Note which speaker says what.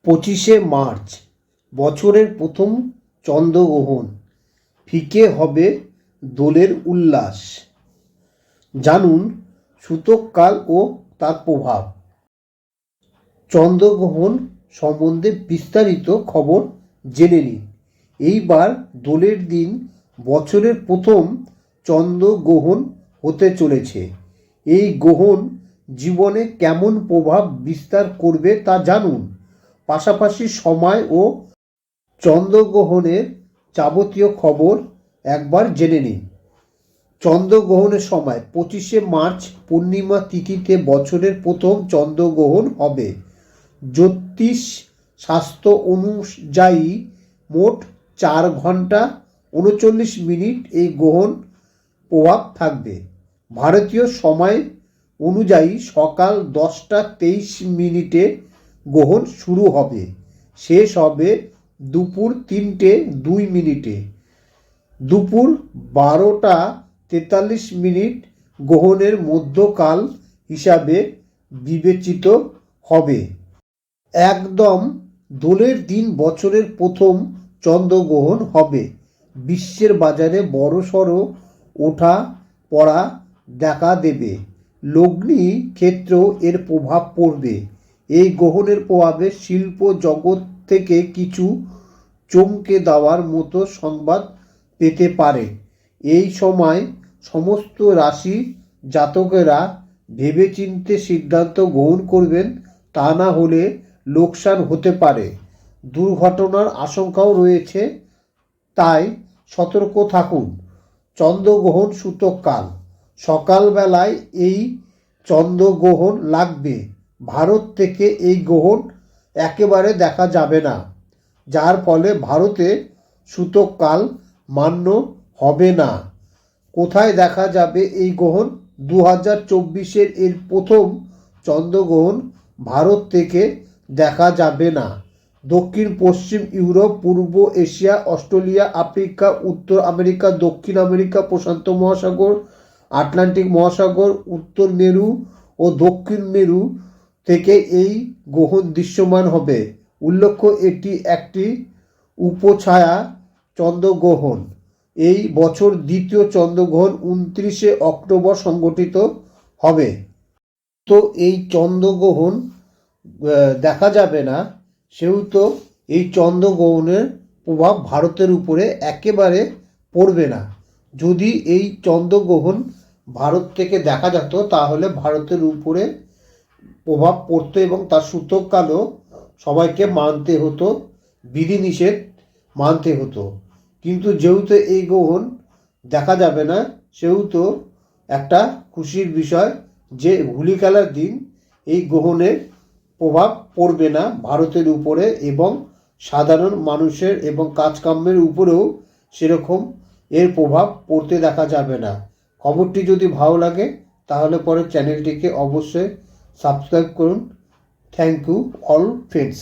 Speaker 1: 25 March বছরের প্রথম চন্দ্রগ্রহণ, ফিকে হবে দোলের উল্লাস। জানুন সূতককাল ও তার প্রভাব। চন্দ্রগ্রহণ সম্বন্ধে বিস্তারিত খবর জেনে নিন। এইবার দোলের দিন বছরের প্রথম চন্দ্রগ্রহণ হতে চলেছে। এই গ্রহণ জীবনে কেমন প্রভাব বিস্তার করবে তা জানুন। পাশাপাশি সময় ও চন্দ্রগ্রহণের যাবতীয় খবর একবার জেনে নিন। চন্দ্রগ্রহণের সময় 25 মার্চ পূর্ণিমা তিথিতে বছরের প্রথম চন্দ্রগ্রহণ হবে। জ্যোতিষ শাস্ত্র অনুযায়ী মোট 4 ঘন্টা 39 মিনিট এই গ্রহণ প্রভাব থাকবে। ভারতীয় সময় অনুযায়ী সকাল 10টা 23 মিনিটে গ্রহণ শুরু হবে, শেষ হবে দুপুর 3টে 2 মিনিটে। দুপুর 12টা 43 মিনিট গ্রহণের মধ্যকাল হিসাবে বিবেচিত হবে। একদম দোলের দিন বছরের প্রথম চন্দ্রগ্রহণ হবে। বিশ্বের বাজারে বড়সড় ওঠা পড়া দেখা দেবে। লগ্নি ক্ষেত্রেও এর প্রভাব পড়বে। এই গ্রহণের প্রভাবে শিল্প জগৎ থেকে কিছু চমকে দেওয়ার মতো সংবাদ পেতে পারে। এই সময় সমস্ত রাশি জাতকেরা ভেবেচিন্তে সিদ্ধান্ত গ্রহণ করবেন, তা না হলে লোকসান হতে পারে। দুর্ঘটনার আশঙ্কাও রয়েছে, তাই সতর্ক থাকুন। চন্দ্রগ্রহণ সূতককাল। সকালবেলায় এই চন্দ্রগ্রহণ লাগবে। ভারত থেকে এই গ্রহণ একেবারে দেখা যাবে না, যার ফলে ভারতে সূতককাল মান্য হবে না। কোথায় দেখা যাবে এই গ্রহণ? 2024 এর প্রথম চন্দ্রগ্রহণ ভারত থেকে দেখা যাবে না। দক্ষিণ পশ্চিম ইউরোপ, পূর্ব এশিয়া, অস্ট্রেলিয়া, আফ্রিকা, উত্তর আমেরিকা, দক্ষিণ আমেরিকা, প্রশান্ত মহাসাগর, আটলান্টিক মহাসাগর, উত্তর মেরু ও দক্ষিণ মেরু থেকে এই গ্রহণ দৃশ্যমান হবে। উল্লেখ্য, এটি একটি উপছায়া চন্দ্রগ্রহণ। এই বছর দ্বিতীয় চন্দ্রগ্রহণ 29 অক্টোবর সংঘটিত হবে। তো এই চন্দ্রগ্রহণ দেখা যাবে না, সেহেতু এই চন্দ্রগ্রহণের প্রভাব ভারতের উপরে একেবারে পড়বে না। যদি এই চন্দ্রগ্রহণ ভারত থেকে দেখা যেত, তাহলে ভারতের উপরে প্রভাব পড়তো এবং তার সূতককালও সবাইকে মানতে হতো, বিধিনিষেধ মানতে হতো। কিন্তু যেহেতু এই গ্রহণ দেখা যাবে না, সেহেতু একটা খুশির বিষয় যে হোলি খেলার দিন এই গ্রহণের প্রভাব পড়বে না ভারতের উপরে, এবং সাধারণ মানুষের এবং কাজকর্মের উপরেও সেরকম এর প্রভাব পড়তে দেখা যাবে না। খবরটি যদি ভালো লাগে তাহলে পরে চ্যানেলটিকে অবশ্যই সাবস্ক্রাইব করুন। Thank you all friends.